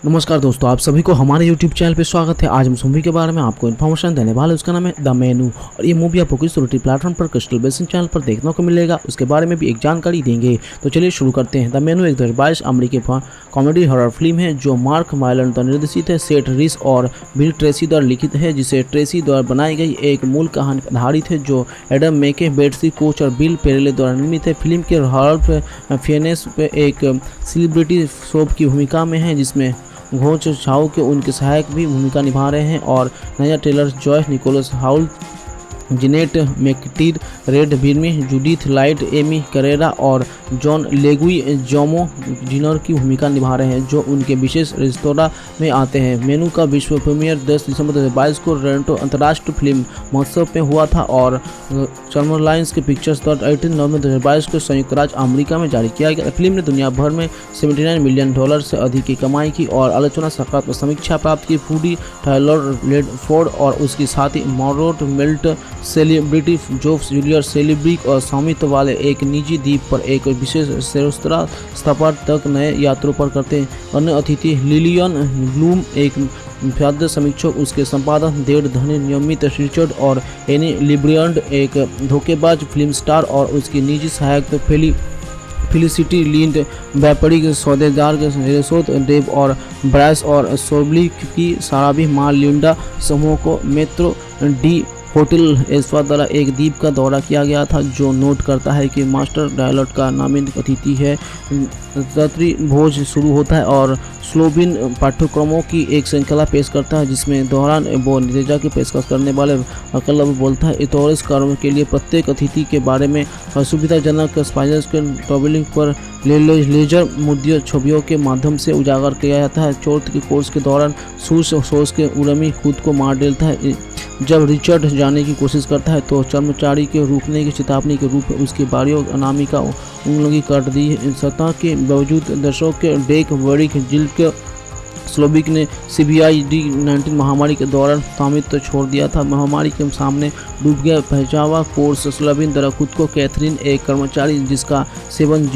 नमस्कार दोस्तों, आप सभी को हमारे YouTube चैनल पे स्वागत है। आज हम इस मूवी के बारे में आपको इन्फॉर्मेशन देने वाले हैं। उसका नाम है द मेनू और ये मूवी आपको किस OTT प्लेटफॉर्म पर क्रिस्टल बेसिन चैनल पर देखने को मिलेगा, उसके बारे में भी एक जानकारी देंगे। तो चलिए शुरू करते हैं। द मेनू एक 2022 अमेरिकी कॉमेडी हॉरर फिल्म है जो मार्क माइलन द्वारा निर्देशित है, सेट रिस और बिल ट्रेसी द्वारा लिखित है, जिसे ट्रेसी द्वारा बनाई गई एक मूल कहानी पर आधारित है जो एडम मेके, बेट्सी कोच और बिल पेरेले द्वारा निर्मित है। फिल्म के हॉरर फेनेस पे एक सेलिब्रिटी सोप की भूमिका में है, जिसमें घोच झाओ के उनके सहायक भी भूमिका निभा रहे हैं और नया Taylor Joy Nicholas Hoult, Janet McTeer, Reed Birney, Judith Light, Aimee Carrero और जॉन लेगुई जोमो जिनर की भूमिका निभा रहे हैं, जो उनके विशेष रेस्तोरां में आते हैं। मेनू का विश्व प्रीमियर 10 दिसंबर 2022 को टोरंटो अंतर्राष्ट्रीय फिल्म महोत्सव में हुआ था और चार्मरलाइंस के पिक्चर्स द्वारा 18 नवंबर 2022 को संयुक्त राज्य अमेरिका में जारी किया गया। फिल्म ने दुनिया भर में $79 मिलियन से अधिक की कमाई की और आलोचना सकारात्मक समीक्षा प्राप्त की। फूडी टायलर रेडफोर्ड और उसकी साथी मॉरोट मिल्ट सेलिब्रिटी जोफ्स जूलियर सेलिब्रिक और स्वामित्व वाले एक निजी द्वीप पर एक विशेष रेस्तरां स्थापना तक नए यात्रों पर करते हैं। अन्य अतिथि लिलियन ब्लूम, एक खाद्य समीक्षक, उसके संपादक डेड धनी नियमित रिचर्ड और एनी लिब्रियंड, एक धोखेबाज फिल्म स्टार और उसकी निजी सहायक फेलिसिटी लिंड, व्यापारिक सौदेदार रेसोत डेव और ब्राइस और सोबली की सारा भी मां लिंडा समूह को मेट्रो डी होटल एस्वा द्वारा एक द्वीप का दौरा किया गया था, जो नोट करता है कि मास्टर डायलॉट का नामित अतिथि है। रात्रि भोज शुरू होता है और स्लोबिन पाठ्यक्रमों की एक श्रृंखला पेश करता है, जिसमें दौरान वो नितेजा की पेशकश करने वाले अकलब बोलता है। इस कार्यों के लिए प्रत्येक अतिथि के बारे में असुविधाजनक स्पाइस के टॉबलिंग पर लेजर मुद्दे छवियों के माध्यम से उजागर किया जाता है। चौथ के कोर्स के दौरान सूर्य सोच के उर्मी खुद को मार डालता है। जब रिचर्ड जाने की कोशिश करता है तो कर्मचारी के रुकने की चेतावनी के रूप में उसकी बारियों अनामिका उंगली काट दी। सतह के बावजूद दर्शकों के डेक वरिक जिल के स्लोबिक ने COVID-19 महामारी के दौरान स्वामित्व छोड़ दिया था। महामारी के सामने डूब गया पहचावा कोर्स स्लोबिन द्वारा खुद को कैथरीन, एक कर्मचारी जिसका सेवन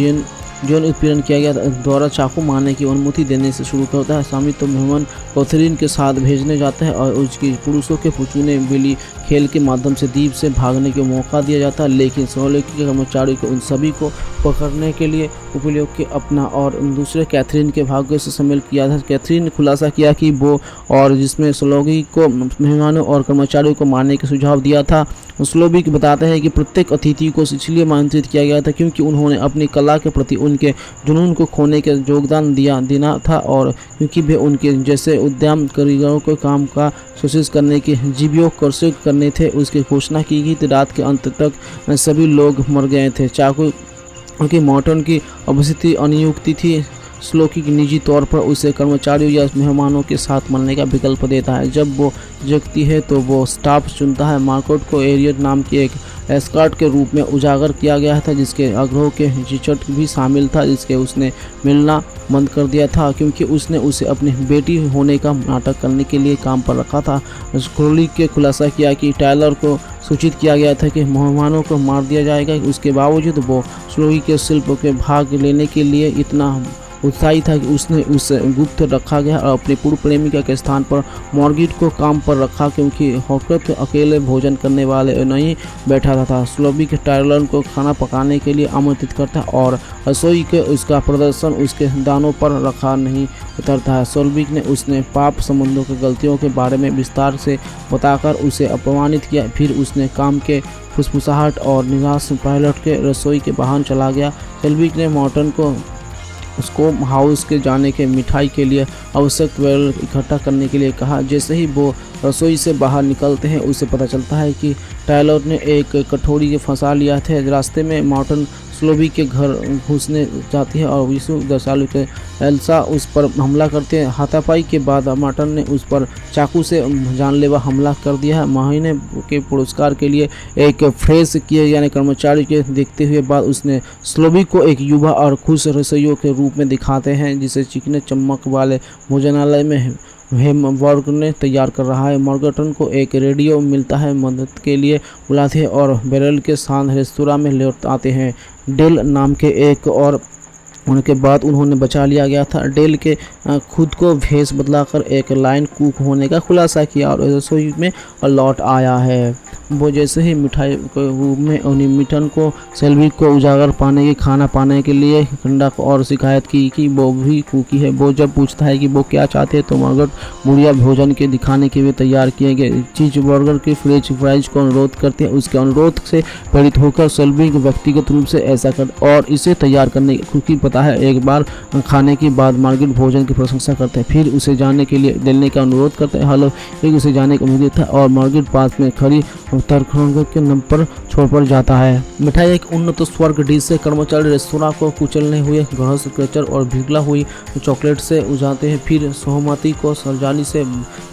जौन उत्पीड़न किया गया द्वारा चाकू मारने की अनुमति देने से शुरू होता है। स्वामित्व मेहमान कैथरीन के साथ भेजने जाता है और उसकी पुरुषों के चुने बिली खेल के माध्यम से द्वीप से भागने का मौका दिया जाता है, लेकिन सोलोकी के कर्मचारी को उन सभी को पकड़ने के लिए उपयोग के अपना और दूसरे कैथरीन के भाग्य से शामिल किया था। कैथरीन ने खुलासा किया कि वो और जिसमें सोलोकी को मेहमानों और कर्मचारियों को मारने का सुझाव दिया था। स्लोबिक बताते हैं कि प्रत्येक अतिथि को इसलिए आमंत्रित किया गया था क्योंकि उन्होंने अपनी कला के प्रति उनके जुनून को खोने का योगदान देना था और क्योंकि वे उनके जैसे उद्यम कारीगरों को काम का कोशिश करने के जीवियों कोशिश करने थे। उसकी घोषणा की गई थी। रात के अंत तक सभी लोग मर गए थे। चाकू की मॉर्टन की उपस्थिति अनियुक्ति थी। स्लोकी की निजी तौर पर उसे कर्मचारियों या मेहमानों के साथ मरने का विकल्प देता है। जब वो जगती है तो वो स्टाफ चुनता है। मार्कोट को एरियट नाम की एक एस्कॉर्ट के रूप में उजागर किया गया था, जिसके आग्रह के रिचर्ड भी शामिल था, जिसके उसने मिलना बंद कर दिया था क्योंकि उसने उसे अपनी बेटी होने का नाटक करने के लिए काम पर रखा था। स्क्रोलिक के खुलासा किया कि टायलर को सूचित किया गया था कि मेहमानों को मार दिया जाएगा। उसके बावजूद वो स्लोगी के शिल्प के भाग लेने के लिए इतना उत्साही था कि उसने उसे गुप्त रखा गया और अपनी पूर्व प्रेमिका के स्थान पर मॉर्गिट को काम पर रखा, क्योंकि हॉकट अकेले भोजन करने वाले नहीं बैठा था। स्लोबिक टायलर को खाना पकाने के लिए आमंत्रित करता और रसोई के उसका प्रदर्शन उसके दानों पर रखा नहीं उतरता है। स्लोबिक ने उसने पाप संबंधों की गलतियों के बारे में विस्तार से बताकर उसे अपमानित किया। फिर उसने काम के फुसफुसाहट और निराश पायलट के रसोई के बाहर चला गया। स्लोबिक ने मॉर्टन को उसको हाउस के जाने के मिठाई के लिए आवश्यक वेल इकट्ठा करने के लिए कहा। जैसे ही वो रसोई से बाहर निकलते हैं उसे पता चलता है कि टायलर ने एक कटोरी के फंसा लिया था। रास्ते में मार्टन स्लोबी के घर घुसने जाती है और 20 साल के एल्सा उस पर हमला करते हैं। हाथापाई के बाद मार्टन ने उस पर चाकू से जानलेवा हमला कर दिया है। महीने के पुरस्कार के लिए एक फ्रेश किए जाने कर्मचारी के देखते हुए बाद उसने स्लोबी को एक युवा और खुश रसोइयों के रूप में दिखाते हैं, जिसे चिकने चमक वाले भोजनालय में हेमवर्ग ने तैयार कर रहा है। मॉर्गटन को एक रेडियो मिलता है, मदद के लिए बुलाते हैं और बेरल के साथ रेस्तोरां में लौट आते हैं। डेल नाम के एक और उनके बाद उन्होंने बचा लिया गया था। डेल के खुद को भेष बदलाकर एक लाइन कुक होने का खुलासा किया और रसोई में लौट आया है। वो जैसे ही मिठाई में उन्हें मिठन को सेल्वी को उजागर पाने के खाना पाने के लिए कंडा को और शिकायत की कि वो भी कुकी है। वो जब पूछता है कि वो क्या चाहते हैं तो मगर बुढ़िया भोजन के दिखाने के लिए तैयार किए गए चीज बर्गर के फ्रेंच फ्राइज को अनुरोध करते हैं। उसके अनुरोध से प्रेरित होकर सेल्वी व्यक्तिगत रूप से ऐसा कर और इसे तैयार करने की कुकी पता है। एक बार खाने के बाद मार्गरेट भोजन की प्रशंसा करते हैं, फिर उसे जाने के लिए देने का अनुरोध करते हैं। हालो एक उसे जाने का उम्मीद था और मार्गरेट पास में खड़ी तरखंड के नंबर छोड़कर जाता है। मिठाई एक उन्नत स्वर्ग डिश से कर्मचारी रेस्तोरां को कुचलने हुए गृहस्थ क्रचर और पिघला हुई चॉकलेट से उजाते हैं। फिर सहमति को सरजाली से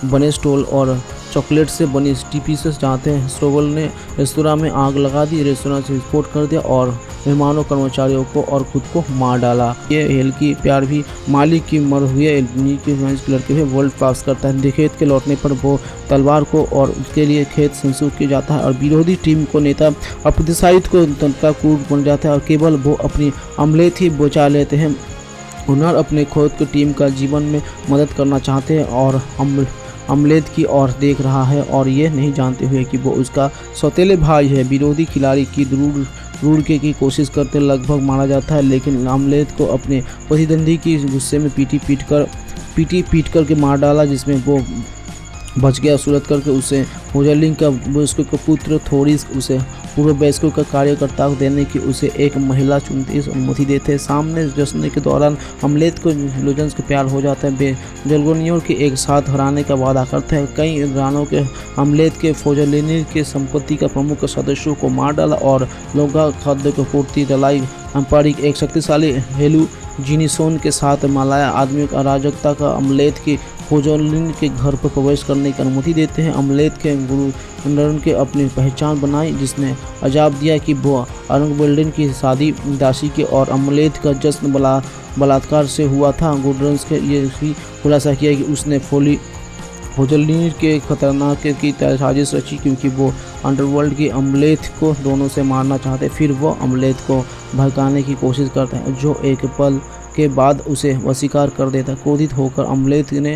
बने स्टोल और चॉकलेट से बनी टीपी से जाते हैं। स्टोवल ने रेस्तोरां में आग लगा दी, रेस्तोरां से विस्फोट कर दिया और मेहमानों कर्मचारियों को और खुद को मार डाला। ये हेल्की प्यार भी मालिक की मर हुए के लड़के हुए वर्ल्ड पास करता है। खेत के लौटने पर वो तलवार को और उसके लिए खेत संसूख किया जाता है और विरोधी टीम को नेता और प्रतिशायित को तनका कूट बन जाता है और केवल वो अपनी अमलेत ही बचा लेते हैं। हुनर अपने खुद की टीम का जीवन में मदद करना चाहते हैं और अमलेद की ओर देख रहा है और ये नहीं जानते हुए कि वो उसका सौतेले भाई है। विरोधी खिलाड़ी की रूढ़ की कोशिश करते लगभग मारा जाता है, लेकिन अमलेद को अपने प्रतिद्वंदी की गुस्से में पीट कर के मार डाला, जिसमें वो बच गया। सूरत करके उसे मोजलिंग का उसके पुत्र थोड़ी उसे पूर्व वयस्कों का कार्यकर्ता देने की उसे एक महिला चुनती अनुमति देते हैं। सामने जश्न के दौरान अमलेद को लुजन्स के प्यार हो जाता है। वे जलगोनियोर के एक साथ हराने का वादा करते हैं। कई रानों के अमलेद के फोजलिनी के संपत्ति का प्रमुख सदस्यों को मार डाला और लोगा खाद्य को पूर्ति दलाई अम्पारिक एक शक्तिशाली हेलू जीनिसोन के साथ मलाया आदमियों का अराजकता का अमलेद की फोजलिन के घर पर प्रवेश करने की अनुमति देते हैं। अमलेद के गुरु नरन के अपनी पहचान बनाई, जिसने अजाब दिया कि वो अरंगबेल्डन की शादी दासी के और अमलेद का जश्न बलात्कार से हुआ था। गुडरंस के ये भी खुलासा किया कि उसने फोजलिन के खतरनाक की साजिश रची, क्योंकि वो अंडरवर्ल्ड की अमलेद को दोनों से मारना चाहते। फिर वो अमलेद को भड़काने की कोशिश करते हैं, जो एक पल के बाद उसे अस्वीकार कर देता। क्रोधित होकर अमलेद ने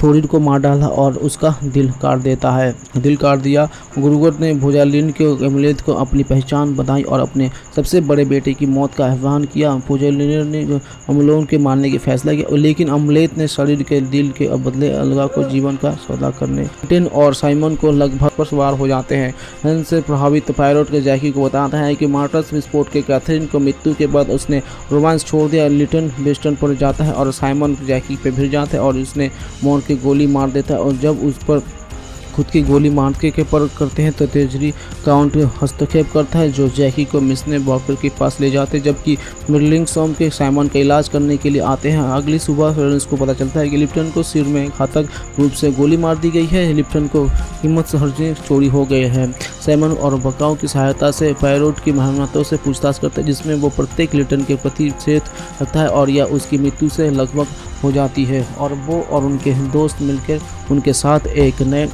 थोड़ी को मार डाला और उसका दिल काट दिया। गुरुगत ने भोजालिन के अमलेद को अपनी पहचान बताई और अपने सबसे बड़े बेटे की मौत का आह्वान किया। भोजालिन ने अमलोन के मारने की फैसला किया, लेकिन अमलेद ने शरीर के दिल के बदले अलगा को जीवन का सौदा करने टेन और साइमन को लगभग पर सवार हो जाते हैं। हंस से प्रभावित पायरोट के जैकी को बताता है कि मार्टस विस्फोट के कैथरीन को मृत्यु के बाद उसने रोमांस छोड़ दिया। लिटन वेस्टर्न पर जाता है और साइमन जैकी पे भिड़ जाता है और उसने मोर की गोली मार देता है और जब उस पर खुद की गोली मारने के पर करते हैं तो तेजरी काउंट हस्तक्षेप करता है, जो जैकी को मिसने वॉकर के पास ले जाते हैं, जबकि मिडलिंग सोम के साइमन का इलाज करने के लिए आते हैं। अगली सुबह फ्लोरेंस को पता चलता है कि लिप्टन को सिर में घातक रूप से गोली मार दी गई है। लिप्टन को कीमत से हर्जे चोरी हो गए हैं। साइमन और बकाओं की सहायता से पैरोट की मेहनतों से पूछताछ करते हैं, जिसमें वो प्रत्येक लिप्टन के प्रति सेहत रखता है और यह उसकी मृत्यु से लगभग हो जाती है और वो और उनके दोस्त मिलकर उनके साथ एक नए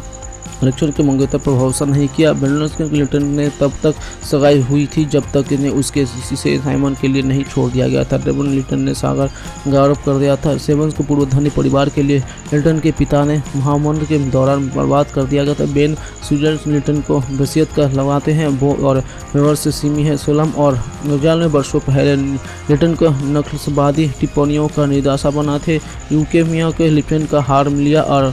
लेक्चर के मंगेतर पर भरोसा नहीं किया। बेर्नस लिटन ने तब तक सगाई हुई थी जब तक इन्हें उसके से साइमन के लिए नहीं छोड़ दिया गया था। रेवन लिटन ने सागर गौरव कर दिया था। सेवंस को पूर्वधनी परिवार के लिए लिटन के पिता ने महामंड के दौरान बर्बाद कर दिया गया था। बेन स्वीडन लिटन को वसीयत कर लगाते हैं वो और व्यवहार से सीमी है। 16 और 99 वर्षों पहले लिटन को नक्सलवादी टिप्पणियों का निर्देशक बना थे। यूकेमिया के लिटन का हार लिया और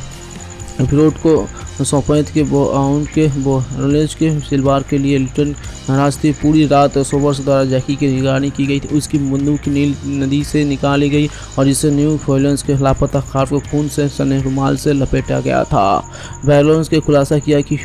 विरोध को सौंपैत के वो रिलेज के सिलवार के लिए लिटन नाराज थी। पूरी रात सोवर्स द्वारा जैकी की निगरानी की गई थी। उसकी बंदूक नील नदी से निकाली गई और जिसे न्यू फोइलेंस के लापता खार को खून से सने रुमाल से लपेटा गया था। वैलोंस के खुलासा किया कि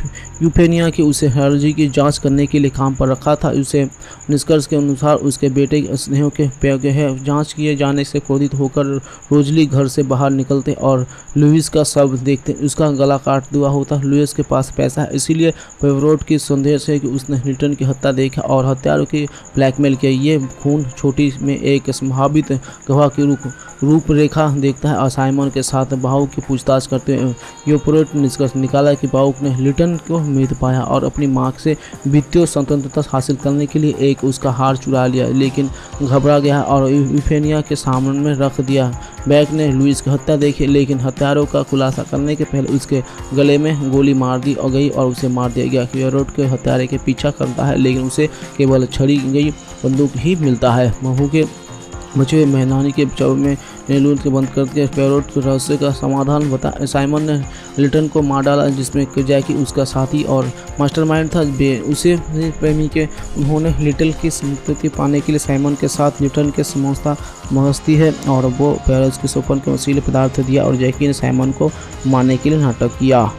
यूफेनिया की उसे एलर्जी की जांच करने के लिए काम पर रखा था। उसे निष्कर्ष के अनुसार उसके बेटे स्नेह के पैगे है जांच किए जाने से क्रोधित होकर रोजली घर से बाहर निकलते और लुइस का शव देखते। उसका गला काट दिया होता। लुइस के पास पैसा है, इसीलिए पेवरोट की संदेश है कि उसने लिटन की हत्या देखा और हत्यारों की ब्लैकमेल किया। ये खून छोटी में एक संभावित गवाह के रूप रूपरेखा देखता है और साइमन के साथ बाहुक की पूछताछ करते हुए यूप्रोट निष्कर्ष निकाला कि बाहुक ने लिटन को मृत पाया और अपनी मां से वित्तीय स्वतंत्रता हासिल करने के लिए एक उसका हार चुरा लिया, लेकिन घबरा गया और यूफेनिया के सामने में रख दिया। बैक ने लुइस की हत्या देखी, लेकिन हत्यारों का खुलासा करने के पहले उसके गले में गोली मार दी गई और उसे मार दिया गया। क्यूरोट के हत्यारे के पीछा करता है, लेकिन उसे केवल छड़ी गई बंदूक ही मिलता है। महू के बचे हुए मेहमानी के बचाव में नेलून के बंद करके पेरोट के रहस्य का समाधान बता। साइमन ने लिटन को मार डाला, जिसमें जैकी उसका साथी और मास्टरमाइंड था। उसे प्रेमी के उन्होंने लिटल की संपत्ति पाने के लिए साइमन के साथ लिटन के समझता मस्ती है और वो पेरोस के सोपन के वसीले पदार्थ दिया और जैकी ने साइमन को मारने के लिए नाटक किया।